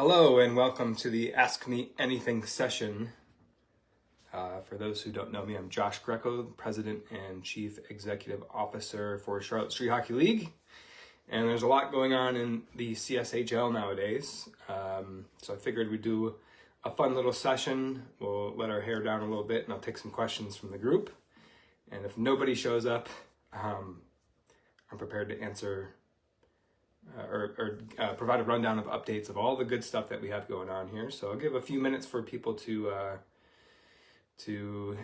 Hello and welcome to the Ask Me Anything session. For those who don't know me, I'm Josh Greco, President and Chief Executive Officer for Charlotte Street Hockey League. And there's a lot going on in the CSHL nowadays. So I figured we'd do a fun little session. We'll let our hair down a little bit and I'll take some questions from the group. And if nobody shows up, I'm prepared to answer or provide a rundown of updates of all the good stuff that we have going on here. So I'll give a few minutes for people to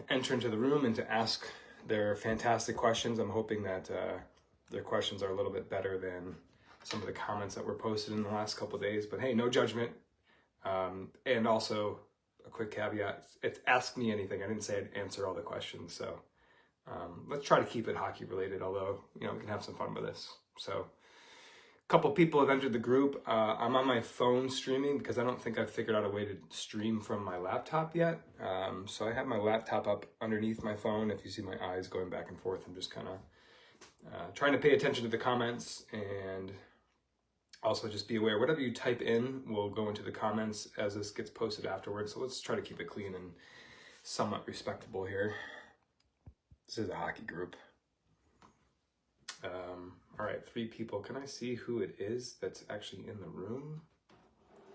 enter into the room and to ask their fantastic questions. I'm hoping that their questions are a little bit better than some of the comments that were posted in the last couple of days. But hey, no judgment. And also a quick caveat, it's ask me anything. I didn't say I'd answer all the questions. So let's try to keep it hockey related, although, we can have some fun with this. So couple people have entered the group. I'm on my phone streaming because I don't think I've figured out a way to stream from my laptop yet. So I have my laptop up underneath my phone. If you see my eyes going back and forth, I'm just kind of trying to pay attention to the comments, and also just be aware, whatever you type in will go into the comments as this gets posted afterwards. So let's try to keep it clean and somewhat respectable here. This is a hockey group. All right, 3 people. Can I see who it is that's actually in the room?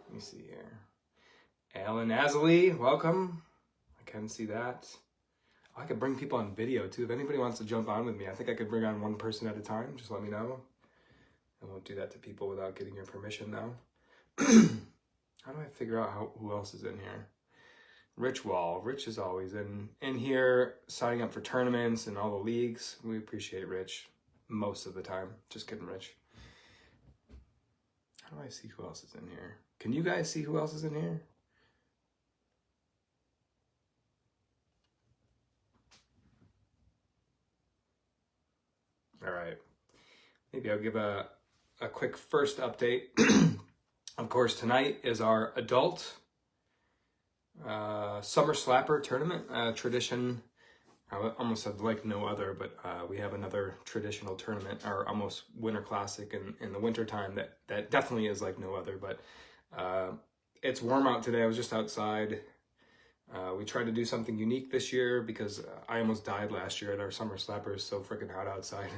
Let me see here. Alan Azali, welcome. I can see that. Oh, I could bring people on video too. If anybody wants to jump on with me, I think I could bring on one person at a time. Just let me know. I won't do that to people without getting your permission now. How do I figure out who else is in here? Rich Wall. Rich is always in here signing up for tournaments and all the leagues. We appreciate Rich. Most of the time. Just kidding, Rich. How do I see who else is in here? Can you guys see who else is in here? All right. Maybe I'll give a quick first update. Of course, tonight is our adult Summer Slapper tournament, tradition. I almost said like no other, but we have another traditional tournament, our almost winter classic in the winter time that definitely is like no other, but it's warm out today. I was just outside. We tried to do something unique this year because I almost died last year at our Summer Slapper. It's so freaking hot outside.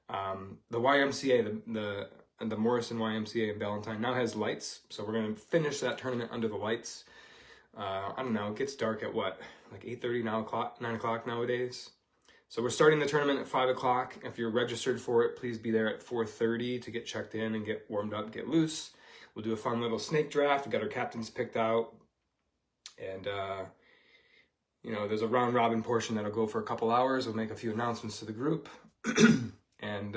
The YMCA, the Morrison YMCA in Valentine now has lights, so we're going to finish that tournament under the lights. I don't know, it gets dark at what, like 8:30, 9 o'clock nowadays. So we're starting the tournament at 5 o'clock. If you're registered for it, please be there at 4:30 to get checked in and get warmed up, get loose. We'll do a fun little snake draft. We got our captains picked out. And, there's a round robin portion that'll go for a couple hours. We'll make a few announcements to the group. And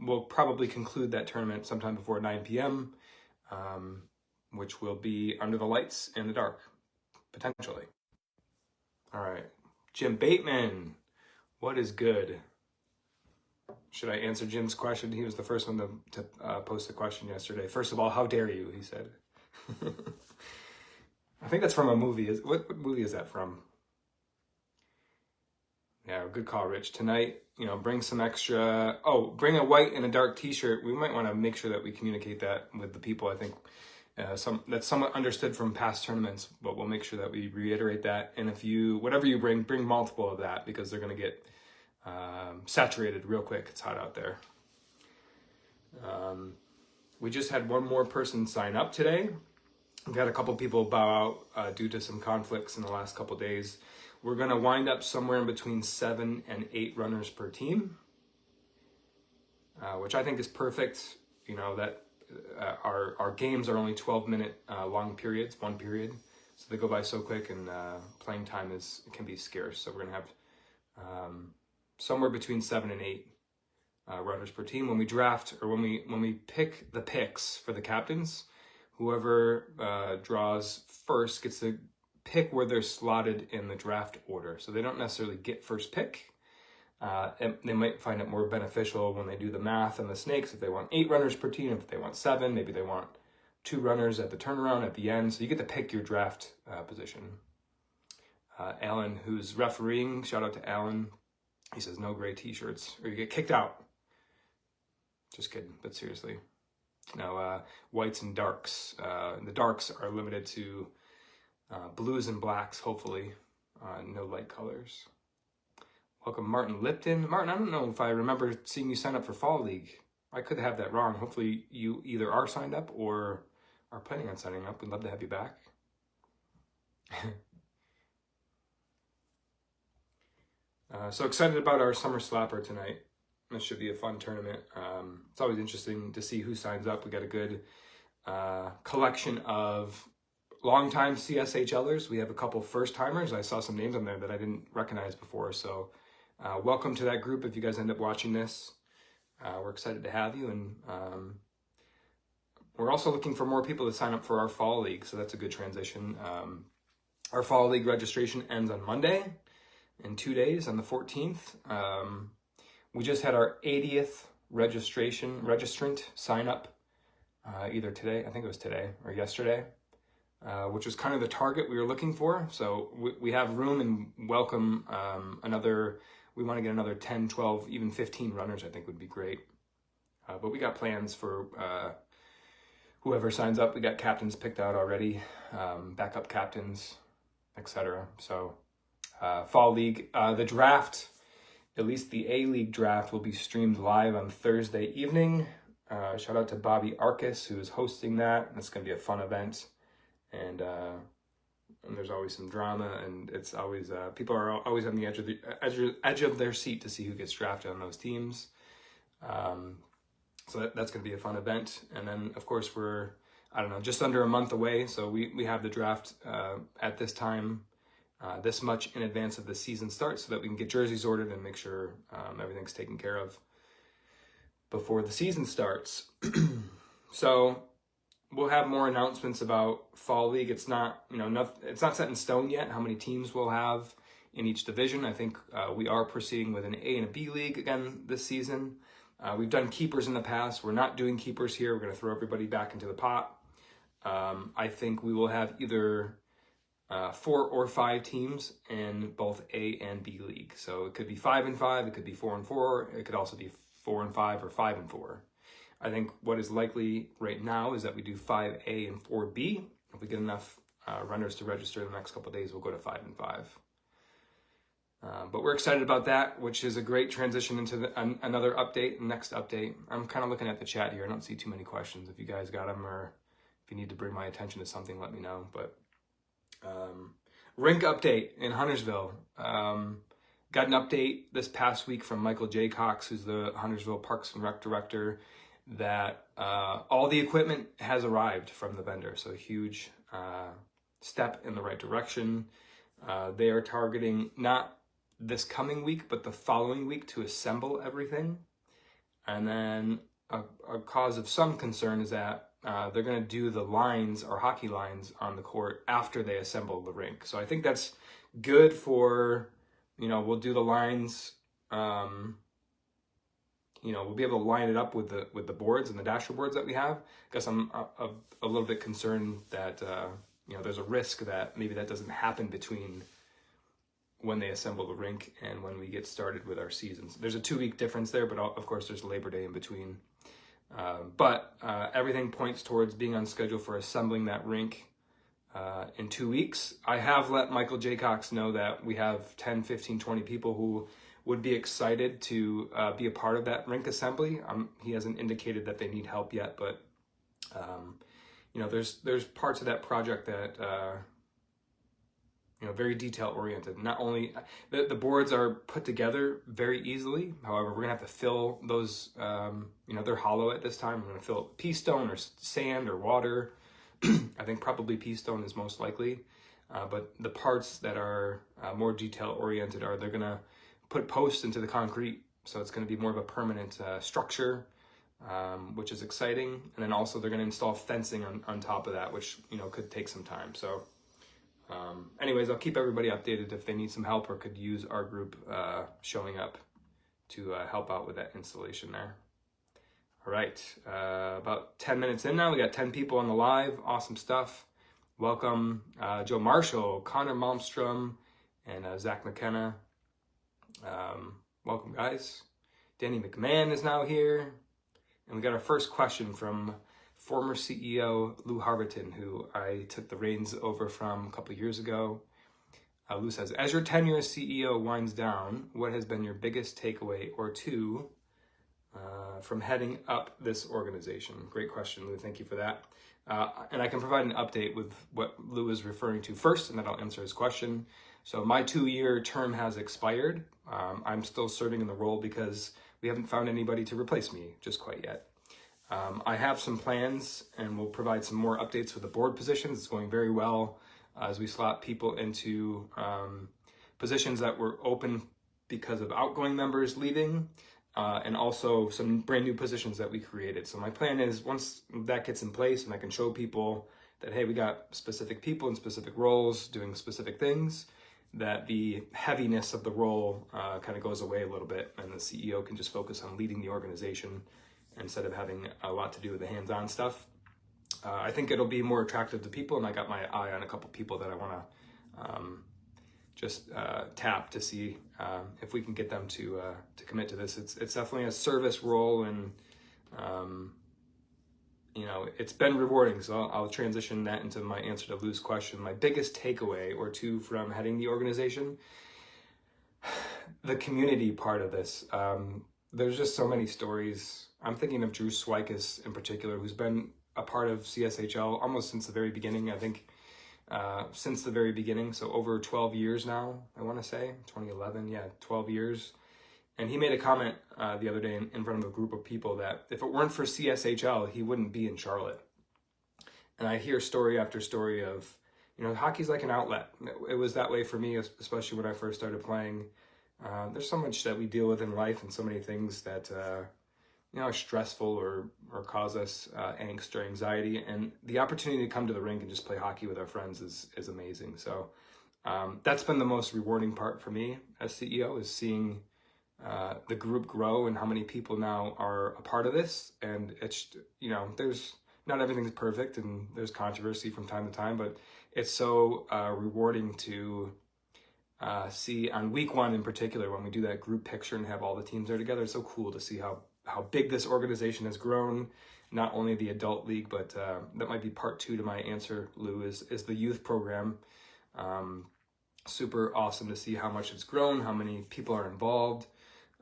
we'll probably conclude that tournament sometime before 9 p.m., which will be under the lights in the dark. Potentially. All right. Jim Bateman, what is good? Should I answer Jim's question? He was the first one to post the question yesterday. First of all, how dare you, he said. I think that's from a movie. What movie is that from? Yeah, good call, Rich. Tonight, bring some extra... Oh, bring a white and a dark t-shirt. We might want to make sure that we communicate that with the people. I think that's somewhat understood from past tournaments, but we'll make sure that we reiterate that. And if whatever you bring multiple of that, because they're going to get saturated real quick. It's hot out there. We just had one more person sign up today. We've had a couple people bow out due to some conflicts in the last couple days. We're going to wind up somewhere in between 7 and 8 runners per team, which I think is perfect. That our games are only 12-minute long periods, one period, so they go by so quick, and playing time can be scarce. So we're gonna have somewhere between 7 and 8 runners per team. When we draft, or when we pick the picks for the captains, whoever draws first gets to pick where they're slotted in the draft order. So they don't necessarily get first pick. And they might find it more beneficial when they do the math and the snakes, if they want 8 runners per team, if they want 7, maybe they want 2 runners at the turnaround at the end. So you get to pick your draft position. Alan, who's refereeing, shout out to Alan. He says no gray t-shirts or you get kicked out. Just kidding, but seriously. whites and darks. The darks are limited to blues and blacks, hopefully. No light colors. Welcome, Martin Lipton. Martin, I don't know if I remember seeing you sign up for Fall League. I could have that wrong. Hopefully you either are signed up or are planning on signing up. We'd love to have you back. So excited about our Summer Slapper tonight. This should be a fun tournament. It's always interesting to see who signs up. We got a good collection of longtime CSHLers. We have a couple first-timers. I saw some names on there that I didn't recognize before. So welcome to that group if you guys end up watching this. We're excited to have you. And we're also looking for more people to sign up for our Fall League. So that's a good transition. Our Fall League registration ends on Monday in 2 days on the 14th. We just had our 80th registrant sign up either today, I think it was today or yesterday, which was kind of the target we were looking for. So we have room and welcome we want to get another 10, 12, even 15 runners, I think would be great. But we got plans for whoever signs up. We got captains picked out already, backup captains, etc. So Fall League, the draft, at least the A-League draft, will be streamed live on Thursday evening. Shout out to Bobby Arcus, who is hosting that. It's going to be a fun event. And there's always some drama, and it's always people are always on the edge of their seat to see who gets drafted on those teams. So that's going to be a fun event. And then, of course, we're, just under a month away. So we have the draft at this time, this much in advance of the season starts, so that we can get jerseys ordered and make sure everything's taken care of before the season starts. So we'll have more announcements about Fall League. It's not, it's not set in stone yet how many teams we'll have in each division. I think we are proceeding with an A and a B league again this season. We've done keepers in the past. We're not doing keepers here. We're going to throw everybody back into the pot. I think we will have either 4 or 5 teams in both A and B league. So it could be 5 and 5, it could be 4 and 4, it could also be 4 and 5 or 5 and 4. I think what is likely right now is that we do 5A and 4B. If we get enough runners to register in the next couple of days, we'll go to 5 and 5. But we're excited about that, which is a great transition into another update, next update. I'm kind of looking at the chat here. I don't see too many questions. If you guys got them, or if you need to bring my attention to something, let me know. But rink update in Huntersville. Got an update this past week from Michael J. Cox, who's the Huntersville Parks and Rec director, that all the equipment has arrived from the vendor. So a huge step in the right direction. They are targeting not this coming week, but the following week to assemble everything. And then a cause of some concern is that they're going to do the lines, or hockey lines, on the court after they assemble the rink. So I think that's good for, we'll do the lines, we'll be able to line it up with the boards and the dasher boards that we have. Because I'm a little bit concerned that, there's a risk that maybe that doesn't happen between when they assemble the rink and when we get started with our seasons. There's a 2-week difference there, but of course there's Labor Day in between. But everything points towards being on schedule for assembling that rink in 2 weeks. I have let Michael J. Cox know that we have 10, 15, 20 people who would be excited to be a part of that rink assembly. He hasn't indicated that they need help yet, but there's parts of that project that very detail oriented. Not only the boards are put together very easily. However, we're gonna have to fill those. They're hollow at this time. We're gonna fill pea stone or sand or water. I think probably pea stone is most likely. But the parts that are more detail oriented they're gonna put posts into the concrete. So it's gonna be more of a permanent structure, which is exciting. And then also they're gonna install fencing on top of that, which could take some time. So. Anyways, I'll keep everybody updated if they need some help or could use our group showing up to help out with that installation there. All right, about 10 minutes in now. We got 10 people on the live. Awesome stuff. Welcome, Joe Marshall, Connor Malmstrom, and Zach McKenna. Welcome, guys. Danny McMahon is now here. And we got our first question from former CEO Lou Harberton, who I took the reins over from a couple of years ago. Lou says, as your tenure as CEO winds down, what has been your biggest takeaway or two from heading up this organization? Great question, Lou. Thank you for that. And I can provide an update with what Lou is referring to first, and then I'll answer his question. So my 2-year term has expired. I'm still serving in the role because we haven't found anybody to replace me just quite yet. I have some plans, and we'll provide some more updates with the board positions. It's going very well as we slot people into positions that were open because of outgoing members leaving, and also some brand new positions that we created. So my plan is once that gets in place and I can show people that, hey, we got specific people in specific roles doing specific things, that the heaviness of the role kind of goes away a little bit, and the CEO can just focus on leading the organization instead of having a lot to do with the hands-on stuff. I think it'll be more attractive to people, and I got my eye on a couple people that I want to just tap to see if we can get them to commit to this. It's definitely a service role, and it's been rewarding. So I'll transition that into my answer to Lou's question. My biggest takeaway or two from heading the organization, the community part of this. There's just so many stories. I'm thinking of Drew Swikes in particular, who's been a part of CSHL almost since the very beginning. I think since the very beginning, so over 12 years now, I want to say, 2011, 12 years. And he made a comment the other day in front of a group of people that if it weren't for CSHL, he wouldn't be in Charlotte. And I hear story after story of, hockey's like an outlet. It was that way for me, especially when I first started playing. There's so much that we deal with in life and so many things that are stressful or cause us angst or anxiety. And the opportunity to come to the rink and just play hockey with our friends is amazing. So that's been the most rewarding part for me as CEO, is seeing the group grow and how many people now are a part of this. And it's, there's not everything's perfect and there's controversy from time to time, but it's so rewarding to see on week one in particular, when we do that group picture and have all the teams there together. It's so cool to see how big this organization has grown, not only the adult league, but that might be part two to my answer, Lou, is the youth program. Super awesome to see how much it's grown, how many people are involved,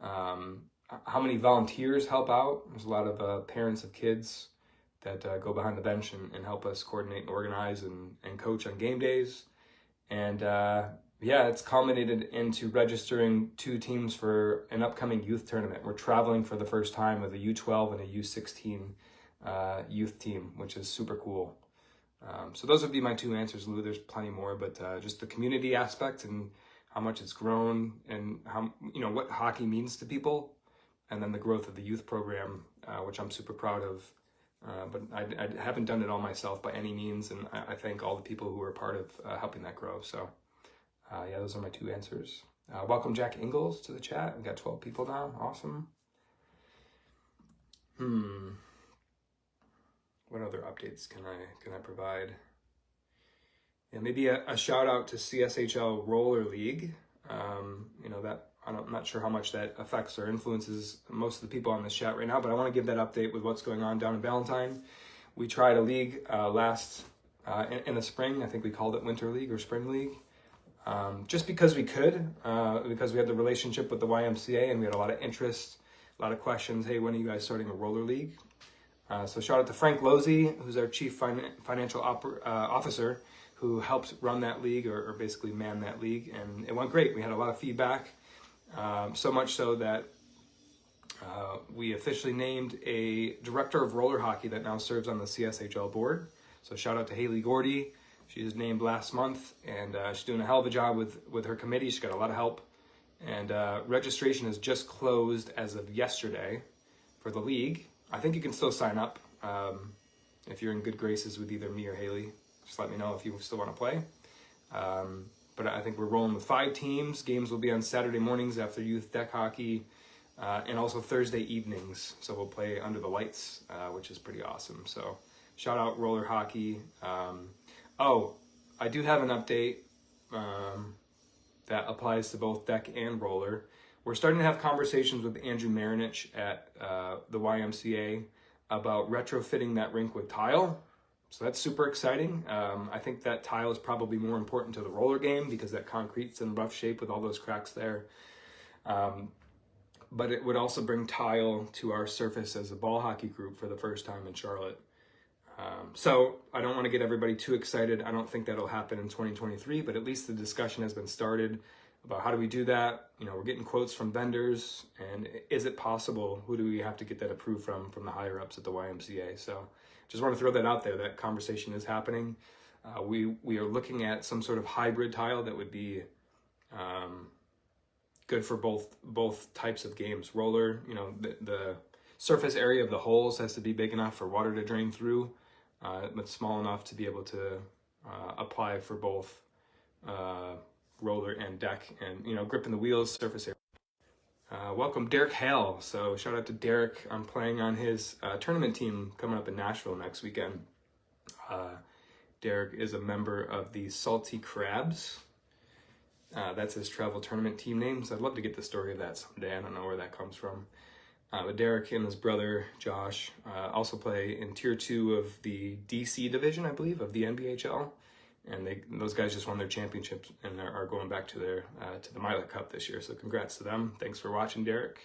how many volunteers help out. There's a lot of parents of kids that go behind the bench and help us coordinate and organize and coach on game days. And it's culminated into registering 2 teams for an upcoming youth tournament. We're traveling for the first time with a U12 and a U16 youth team, which is super cool. So those would be my 2 answers, Lou. There's plenty more, but just the community aspect and how much it's grown and how, what hockey means to people, and then the growth of the youth program, which I'm super proud of. But I haven't done it all myself by any means, and I thank all the people who were part of helping that grow. So those are my 2 answers. Welcome Jack Ingalls to the chat. We've got 12 people now. Awesome. What other updates can I provide? Maybe a shout out to CSHL Roller League. That I'm not sure how much that affects or influences most of the people on this chat right now, but I want to give that update with what's going on down in Valentine. We tried a league last in the spring. I think we called it Winter League or Spring League. Just because we could, because we had the relationship with the YMCA and we had a lot of interest, a lot of questions. Hey, when are you guys starting a roller league? So shout out to Frank Lozzi, who's our chief financial officer, who helped run that league or basically man that league. And it went great. We had a lot of feedback, so much so that we officially named a director of roller hockey that now serves on the CSHL board. So shout out to Haley Gordy. She was named last month, and she's doing a hell of a job with her committee. She's got a lot of help. And registration has just closed as of yesterday for the league. I think you can still sign up if you're in good graces with either me or Haley. Just let me know if you still want to play. But I think we're rolling with 5 teams. Games will be on Saturday mornings after youth deck hockey, and also Thursday evenings. So we'll play under the lights, which is pretty awesome. So shout out roller hockey. I do have an update that applies to both deck and roller. We're starting to have conversations with Andrew Marinich at the YMCA about retrofitting that rink with tile. So that's super exciting. I think that tile is probably more important to the roller game because that concrete's in rough shape with all those cracks there. But it would also bring tile to our surface as a ball hockey group for the first time in Charlotte. So I don't want to get everybody too excited. I don't think that'll happen in 2023, but at least the discussion has been started about how do we do that. You know, we're getting quotes from vendors, and is it possible? Who do we have to get that approved from the higher ups at the YMCA? So just want to throw that out there. That conversation is happening. We are looking at some sort of hybrid tile that would be good for both types of games. Roller, you know, the surface area of the holes has to be big enough for water to drain through, but small enough to be able to apply for both roller and deck, and, you know, gripping the wheels, surface area. Welcome Derek Hale. So shout out to Derek. I'm playing on his tournament team coming up in Nashville next weekend. Derek is a member of the Salty Crabs. That's his travel tournament team name. So I'd love to get the story of that someday. I don't know where that comes from. But Derek and his brother Josh also play in Tier 2 of the DC division, I believe, of the NBHL. And those guys just won their championships and are going back to their to the Milet Cup this year. So congrats to them. Thanks for watching, Derek.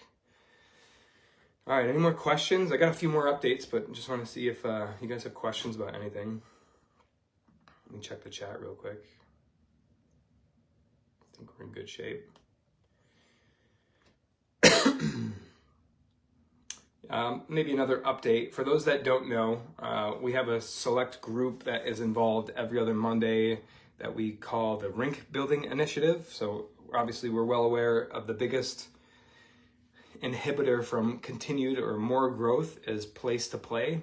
All right, any more questions? I got a few more updates, but just want to see if you guys have questions about anything. Let me check the chat real quick. I think we're in good shape. Maybe another update. For those that don't know, we have a select group that is involved every other Monday that we call the Rink Building Initiative. So obviously we're well aware of the biggest inhibitor from continued or more growth is place to play.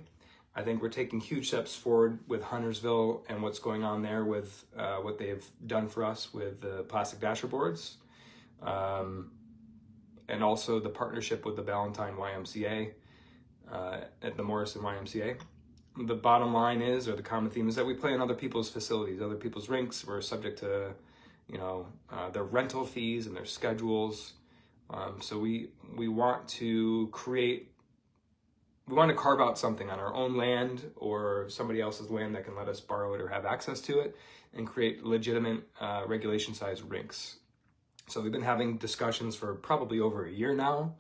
I think we're taking huge steps forward with Huntersville and what's going on there with what they've done for us with the plastic dasher boards. And also the partnership with the Ballantyne YMCA at the Morrison YMCA. The bottom line is, or the common theme is that we play in other people's facilities, other people's rinks. We're subject to, you know, their rental fees and their schedules. So we want to carve out something on our own land or somebody else's land that can let us borrow it or have access to it and create legitimate regulation-sized rinks. So we've been having discussions for probably over a year now,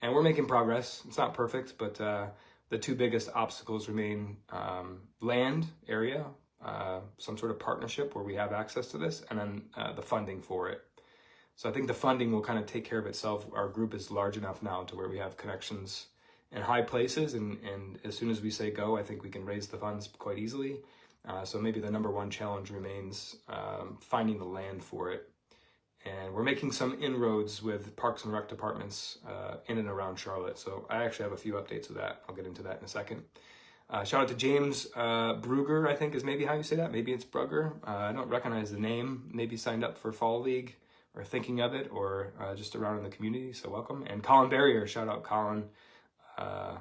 and we're making progress. It's not perfect, but the two biggest obstacles remain land area, some sort of partnership where we have access to this, and then the funding for it. So I think the funding will kind of take care of itself. Our group is large enough now to where we have connections in high places, and as soon as we say go, I think we can raise the funds quite easily. So maybe the number one challenge remains finding the land for it. And we're making some inroads with Parks and Rec departments in and around Charlotte. So I actually have a few updates of that. I'll get into that in a second. Shout out to James Brugger, I think is maybe how you say that. Maybe it's Brugger. I don't recognize the name. Maybe signed up for Fall League or thinking of it, or just around in the community. So welcome. And Colin Barrier, shout out Colin, a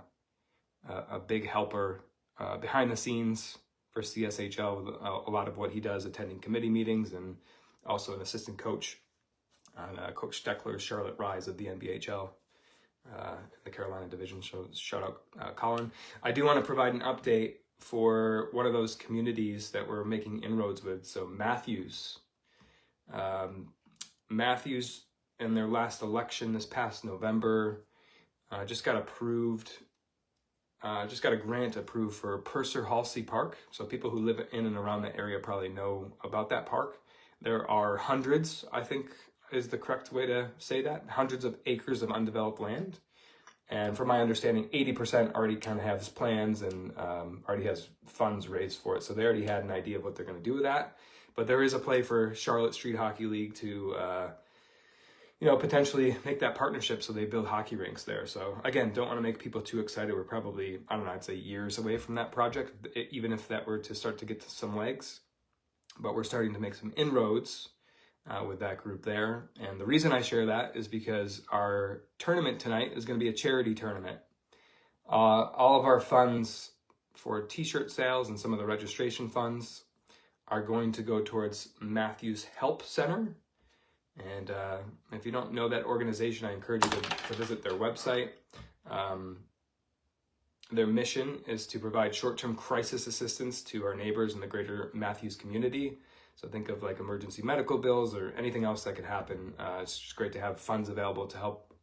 big helper behind the scenes for CSHL. A lot of what he does, attending committee meetings, and also an assistant coach on Coach Steckler's Charlotte Rise of the NBHL, the Carolina division. So shout out Colin. I do want to provide an update for one of those communities that we're making inroads with. So Matthews. Matthews, in their last election this past November, just got approved, just got a grant approved for Purser Halsey Park. So people who live in and around the area probably know about that park. There are hundreds, I think is the correct way to say that, hundreds of acres of undeveloped land. And from my understanding, 80% already kind of has plans and already has funds raised for it. So they already had an idea of what they're going to do with that. But there is a play for Charlotte Street Hockey League to, potentially make that partnership so they build hockey rinks there. So again, don't want to make people too excited. We're probably, I don't know, I'd say years away from that project, even if that were to start to get some legs. But we're starting to make some inroads with that group there. And the reason I share that is because our tournament tonight is going to be a charity tournament. All of our funds for t-shirt sales and some of the registration funds are going to go towards Matthews Help Center. And if you don't know that organization, I encourage you to visit their website. Their mission is to provide short-term crisis assistance to our neighbors in the greater Matthews community. So think of like emergency medical bills or anything else that could happen. It's just great to have funds available to help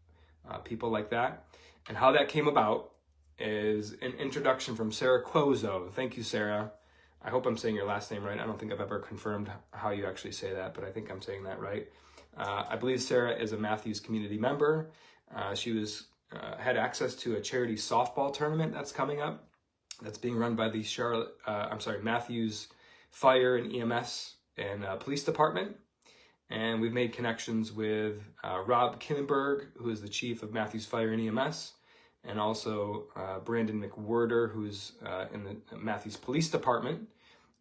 people like that. And how that came about is an introduction from Sarah Quozo. Thank you, Sarah. I hope I'm saying your last name right. I don't think I've ever confirmed how you actually say that, but I think I'm saying that right. I believe Sarah is a Matthews community member. She had access to a charity softball tournament that's coming up. That's being run by the Matthews Fire and EMS and Police Department. And we've made connections with Rob Kinnenberg, who is the chief of Matthews Fire and EMS, and also Brandon McWhirter, who's in the Matthews Police Department.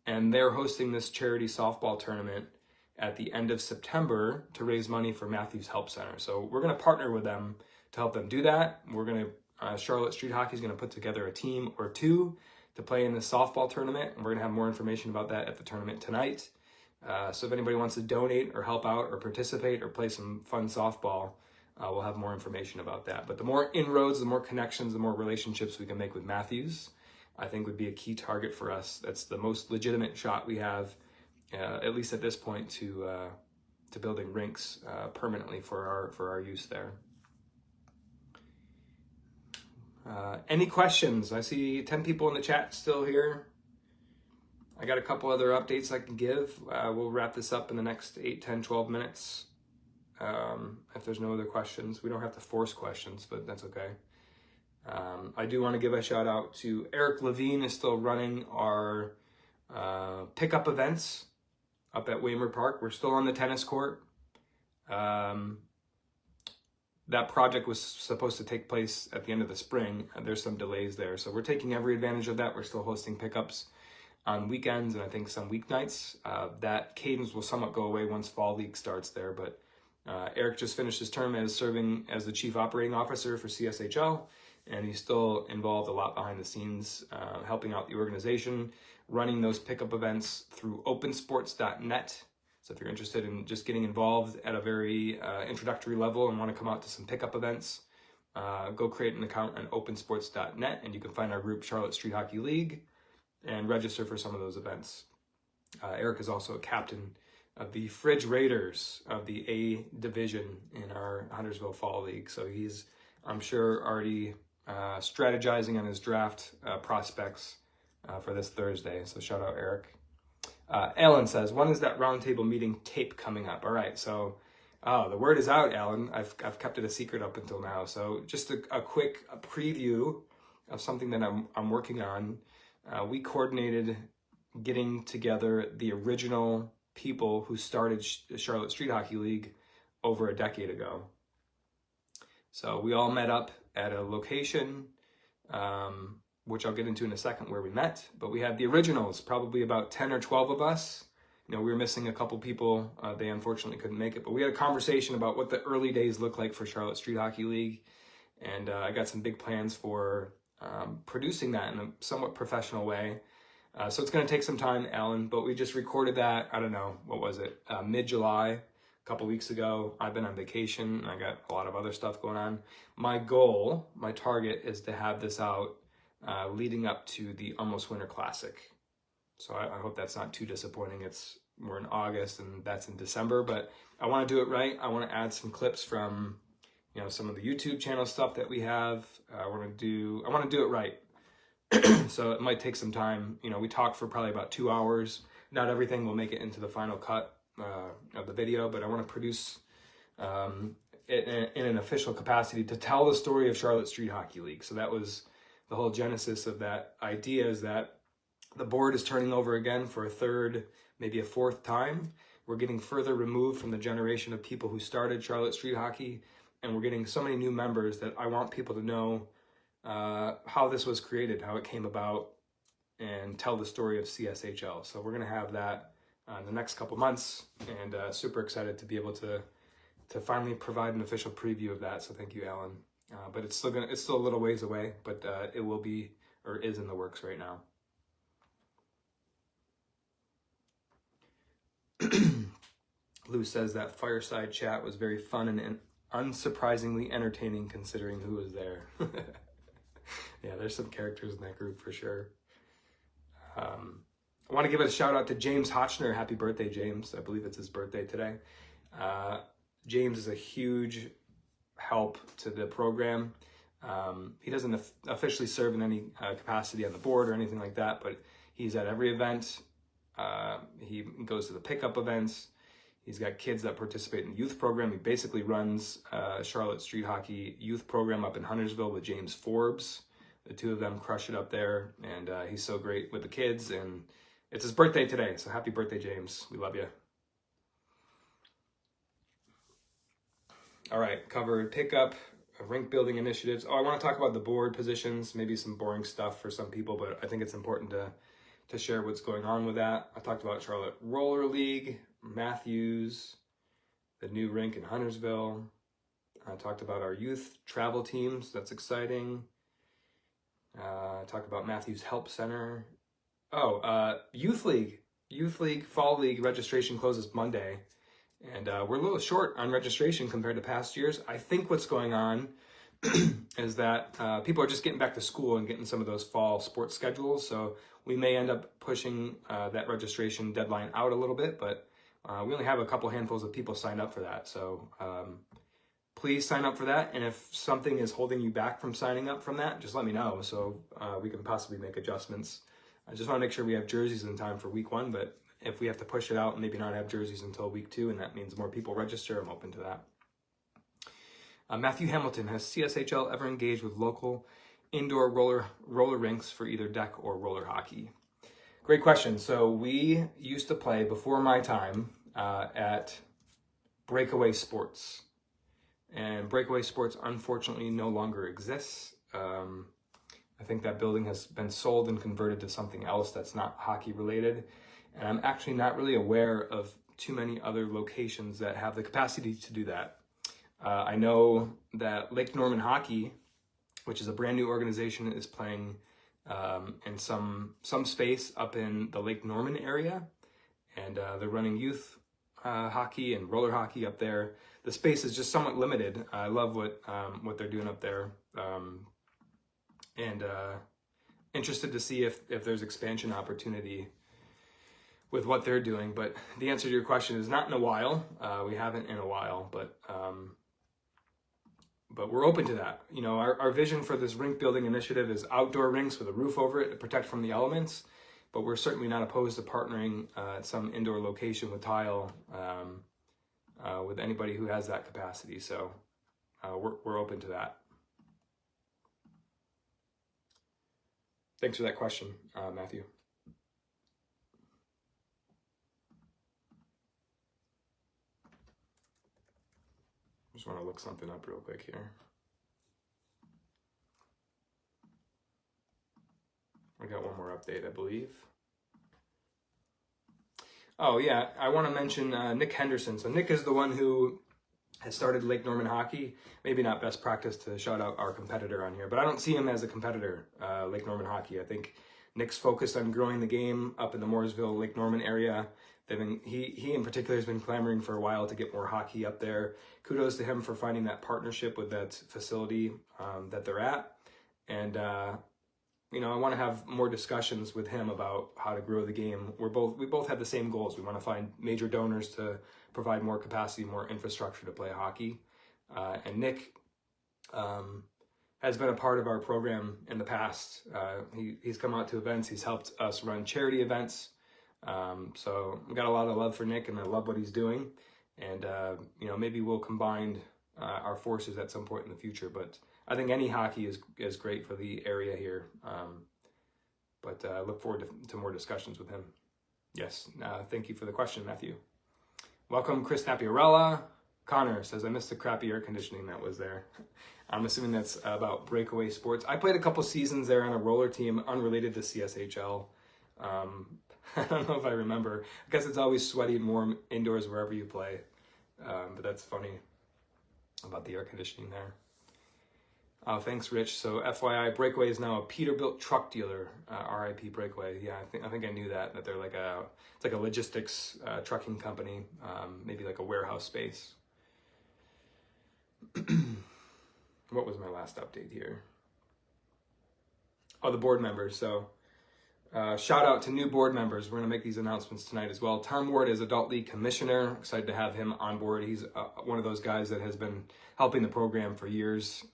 And they're hosting this charity softball tournament at the end of September to raise money for Matthews Help Center. So we're going to partner with them to help them do that. We're going to, Charlotte Street Hockey is going to put together a team or two to play in this softball tournament. And we're going to have more information about that at the tournament tonight. So if anybody wants to donate or help out or participate or play some fun softball, we'll have more information about that. But the more inroads, the more connections, the more relationships we can make with Matthews, I think would be a key target for us. That's the most legitimate shot we have, at least at this point, to building rinks permanently for our use there. Any questions? I see 10 people in the chat still here. I got a couple other updates I can give. We'll wrap this up in the next 8, 10, 12 minutes. If there's no other questions, we don't have to force questions, but that's okay. I do want to give a shout out to Eric Levine is still running our pickup events up at Waymer Park. We're still on the tennis court. That project was supposed to take place at the end of the spring. There's some delays there. So we're taking every advantage of that. We're still hosting pickups on weekends and I think some weeknights. That cadence will somewhat go away once fall league starts there. But Eric just finished his term as serving as the chief operating officer for CSHL. And he's still involved a lot behind the scenes, helping out the organization, running those pickup events through opensports.net. So if you're interested in just getting involved at a very introductory level and want to come out to some pickup events, go create an account on opensports.net and you can find our group Charlotte Street Hockey League and register for some of those events. Eric is also a captain of the Fridge Raiders of the A division in our Huntersville Fall League. So he's, I'm sure, already strategizing on his draft prospects for this Thursday. So shout out Eric. Alan says, when is that roundtable meeting tape coming up? All right, so the word is out, Alan. I've kept it a secret up until now. So just a quick preview of something that I'm working on. We coordinated getting together the original people who started the Charlotte Street Hockey League over a decade ago. So we all met up at a location, which I'll get into in a second where we met, but we had the originals, probably about 10 or 12 of us. You know, we were missing a couple people. They unfortunately couldn't make it, but we had a conversation about what the early days looked like for Charlotte Street Hockey League. And I got some big plans for producing that in a somewhat professional way. So it's going to take some time, Alan, but we just recorded that, I don't know, what was it, mid-July, a couple weeks ago. I've been on vacation, and I got a lot of other stuff going on. My goal, my target is to have this out leading up to the Almost Winter Classic. So I hope that's not too disappointing. We're in August, and that's in December, but I want to do it right. I want to add some clips from, you know, some of the YouTube channel stuff that we have. I want to do it right. So it might take some time. You know, we talked for probably about 2 hours. Not everything will make it into the final cut of the video, but I want to produce it in an official capacity to tell the story of Charlotte Street Hockey League. So that was the whole genesis of that idea, is that the board is turning over again for a third, maybe a fourth time. We're getting further removed from the generation of people who started Charlotte Street Hockey, and we're getting so many new members that I want people to know how this was created, how it came about, and tell the story of CSHL. So we're going to have that in the next couple months, and super excited to be able to finally provide an official preview of that. So thank you, Alan. But it's still a little ways away, but it will be, or is in the works right now. Lou says that fireside chat was very fun and unsurprisingly entertaining considering who was there. Yeah, there's some characters in that group for sure. I want to give a shout out to James Hotchner. Happy birthday, James. I believe it's his birthday today. James is a huge help to the program. He doesn't officially serve in any capacity on the board or anything like that, but he's at every event. He goes to the pickup events. He's got kids that participate in the youth program. He basically runs Charlotte Street Hockey youth program up in Huntersville with James Forbes. The two of them crush it up there, and he's so great with the kids. And it's his birthday today, so happy birthday, James. We love you. All right, covered pickup, rink building initiatives. Oh, I want to talk about the board positions, maybe some boring stuff for some people, but I think it's important to share what's going on with that. I talked about Charlotte Roller League, Matthews, the new rink in Huntersville. I talked about our youth travel teams. That's exciting. I talked about Matthews Help Center. Oh, Youth League. Youth League Fall League registration closes Monday. And we're a little short on registration compared to past years. I think what's going on is that people are just getting back to school and getting some of those fall sports schedules. So we may end up pushing that registration deadline out a little bit, but we only have a couple handfuls of people signed up for that. So please sign up for that. And if something is holding you back from signing up from that, just let me know so we can possibly make adjustments. I just want to make sure we have jerseys in time for week 1, but if we have to push it out and maybe not have jerseys until week 2, and that means more people register, I'm open to that. Matthew Hamilton, has CSHL ever engaged with local indoor roller rinks for either deck or roller hockey? Great question. So we used to play before my time at Breakaway Sports. And Breakaway Sports unfortunately no longer exists. I think that building has been sold and converted to something else that's not hockey related. And I'm actually not really aware of too many other locations that have the capacity to do that. I know that Lake Norman Hockey, which is a brand new organization, is playing in some space up in the Lake Norman area. And they're running youth hockey and roller hockey up there. The space is just somewhat limited. I love what they're doing up there. And interested to see if there's expansion opportunity with what they're doing. But the answer to your question is not in a while. We haven't in a while, but we're open to that. You know, our vision for this rink building initiative is outdoor rinks with a roof over it to protect from the elements, but we're certainly not opposed to partnering at some indoor location with tile with anybody who has that capacity. So we're open to that. Thanks for that question, Matthew. Just want to look something up real quick here. I got one more update, I believe. Oh yeah, I want to mention Nick Henderson. So Nick is the one who has started Lake Norman Hockey. Maybe not best practice to shout out our competitor on here, but I don't see him as a competitor, Lake Norman Hockey. I think Nick's focused on growing the game up in the Mooresville, Lake Norman area. He in particular has been clamoring for a while to get more hockey up there. Kudos to him for finding that partnership with that facility that they're at. And, you know, I want to have more discussions with him about how to grow the game. We both have the same goals. We want to find major donors to provide more capacity, more infrastructure to play hockey. And Nick has been a part of our program in the past. He's come out to events. He's helped us run charity events. So we got a lot of love for Nick, and I love what he's doing. And, you know, maybe we'll combine our forces at some point in the future. But I think any hockey is great for the area here. But I look forward to more discussions with him. Yes, thank you for the question, Matthew. Welcome, Chris Napiorella. Connor says, I missed the crappy air conditioning that was there. I'm assuming that's about Breakaway Sports. I played a couple seasons there on a roller team unrelated to CSHL. I don't know if I remember. I guess it's always sweaty and warm indoors wherever you play. But that's funny about the air conditioning there. Thanks, Rich. So FYI, Breakaway is now a Peterbilt truck dealer. RIP Breakaway. Yeah, I think I knew that they're it's like a logistics trucking company, maybe like a warehouse space. What was my last update here? Oh, the board members. So shout out to new board members. We're going to make these announcements tonight as well. Tom Ward is Adult League Commissioner. Excited to have him on board. He's one of those guys that has been helping the program for years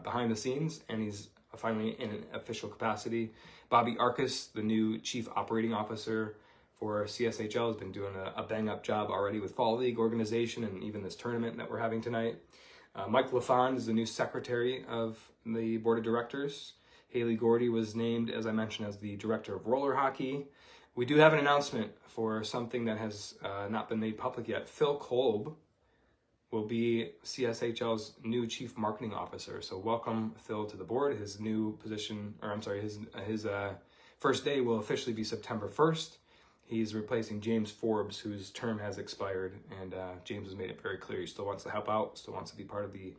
behind the scenes, and he's finally in an official capacity. Bobby Arcus, the new Chief Operating Officer for CSHL, has been doing a bang-up job already with Fall League organization and even this tournament that we're having tonight. Mike LaFond is the new Secretary of the Board of Directors. Haley Gordy was named, as I mentioned, as the Director of Roller Hockey. We do have an announcement for something that has not been made public yet. Phil Kolb will be CSHL's new Chief Marketing Officer. So welcome Phil to the board. His new position, or I'm sorry, his first day will officially be September 1st. He's replacing James Forbes, whose term has expired, and James has made it very clear he still wants to help out, still wants to be part of the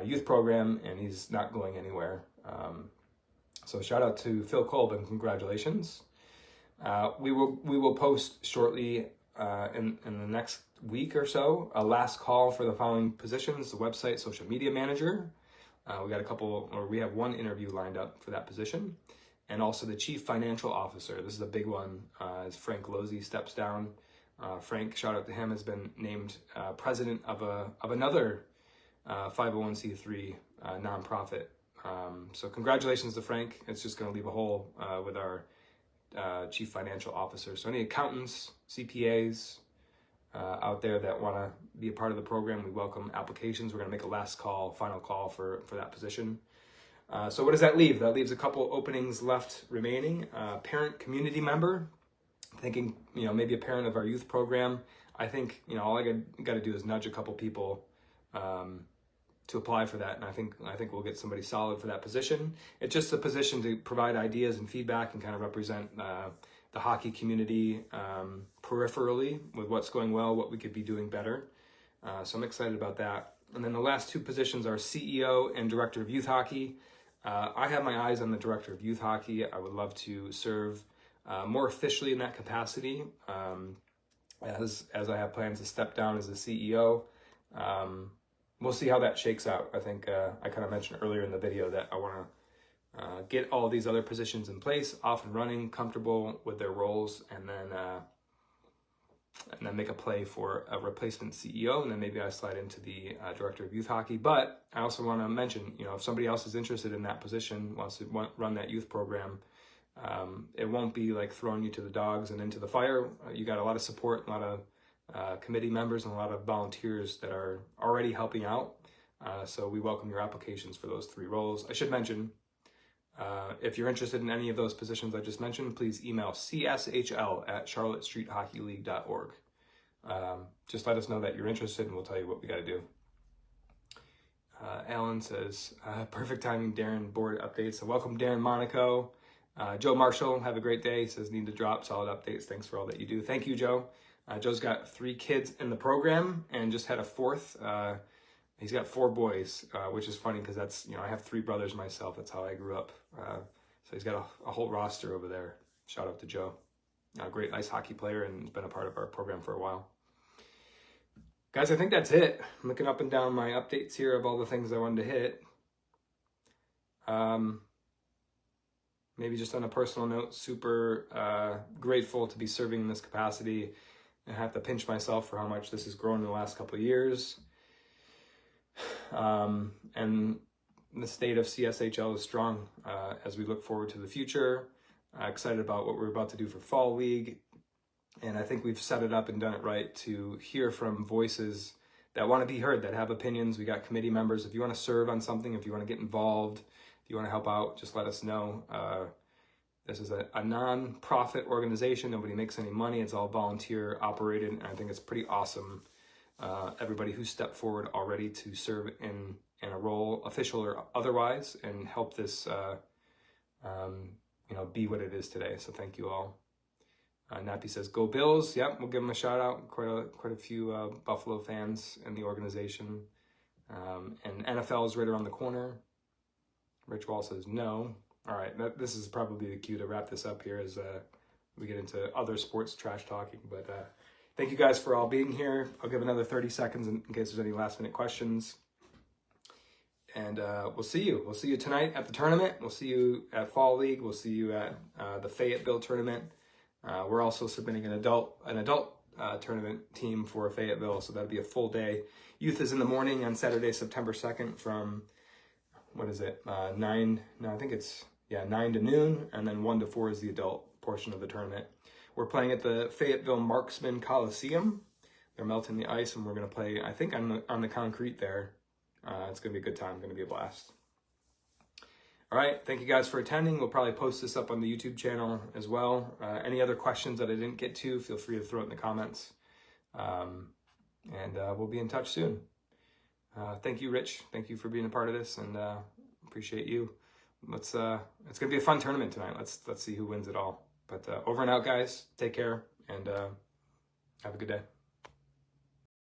youth program, and he's not going anywhere. So shout out to Phil Kolb and congratulations. We will post shortly in the next week or so a last call for the following positions: the website social media manager. We have one interview lined up for that position, and also the chief financial officer. This is a big one as Frank Lozzi steps down. Frank, shout out to him, has been named president of another 501c3 nonprofit. So congratulations to Frank. It's just going to leave a hole with our chief financial officer. So any accountants, CPAs out there that want to be a part of the program, we welcome applications. We're going to make a last call, final call for that position. So what does that leave? That leaves a couple openings left remaining. Parent community member, thinking, maybe a parent of our youth program. I think, all I got to do is nudge a couple people to apply for that, and I think we'll get somebody solid for that position. It's just a position to provide ideas and feedback and kind of represent the hockey community peripherally with what's going well, what we could be doing better. So I'm excited about that. And then the last two positions are CEO and Director of Youth Hockey. I have my eyes on the Director of Youth Hockey. I would love to serve more officially in that capacity, as I have plans to step down as the CEO. We'll see how that shakes out. I think I kind of mentioned earlier in the video that I want to get all these other positions in place, off and running, comfortable with their roles, and then make a play for a replacement CEO, and then maybe I slide into the Director of Youth Hockey. But I also want to mention, if somebody else is interested in that position, wants to run that youth program, it won't be like throwing you to the dogs and into the fire. You got a lot of support, a lot of committee members, and a lot of volunteers that are already helping out. So we welcome your applications for those three roles. I should mention, if you're interested in any of those positions I just mentioned, please email cshl@charlottestreethockeyleague.org. Just let us know that you're interested, and we'll tell you what we got to do. Alan says, perfect timing, Darren, board updates. So welcome, Darren Monaco. Joe Marshall, have a great day. He says, need to drop solid updates. Thanks for all that you do. Thank you, Joe. Joe's got 3 kids in the program and just had a 4th. He's got 4 boys, which is funny because that's, I have 3 brothers myself. That's how I grew up. So he's got a whole roster over there. Shout out to Joe. A great ice hockey player and has been a part of our program for a while. Guys, I think that's it. I'm looking up and down my updates here of all the things I wanted to hit. Maybe just on a personal note, super grateful to be serving in this capacity. I have to pinch myself for how much this has grown in the last couple of years. And the state of CSHL is strong as we look forward to the future. Excited about what we're about to do for Fall League. And I think we've set it up and done it right to hear from voices that want to be heard, that have opinions. We got committee members. If you want to serve on something, if you want to get involved, if you want to help out, just let us know. This is a non-profit organization. Nobody makes any money. It's all volunteer operated. And I think it's pretty awesome. Everybody who stepped forward already to serve in a role, official or otherwise, and help this be what it is today. So thank you all. Nappy says, go Bills. Yep, we'll give them a shout out. Quite a few Buffalo fans in the organization. And NFL is right around the corner. Rich Wall says no. All right, this is probably the cue to wrap this up here as we get into other sports trash talking. But thank you guys for all being here. I'll give another 30 seconds in case there's any last minute questions. And we'll see you. We'll see you tonight at the tournament. We'll see you at Fall League. We'll see you at the Fayetteville tournament. We're also submitting an adult tournament team for Fayetteville, so that'll be a full day. Youth is in the morning on Saturday, September 2nd from, 9 to noon, and then 1 to 4 is the adult portion of the tournament. We're playing at the Fayetteville Marksman Coliseum. They're melting the ice, and we're going to play, I think, on the concrete there. It's going to be a good time. Going to be a blast. All right. Thank you guys for attending. We'll probably post this up on the YouTube channel as well. Any other questions that I didn't get to, feel free to throw it in the comments. And we'll be in touch soon. Thank you, Rich. Thank you for being a part of this, and appreciate you. It's going to be a fun tournament tonight. Let's see who wins it all. But over and out, guys. Take care, and have a good day.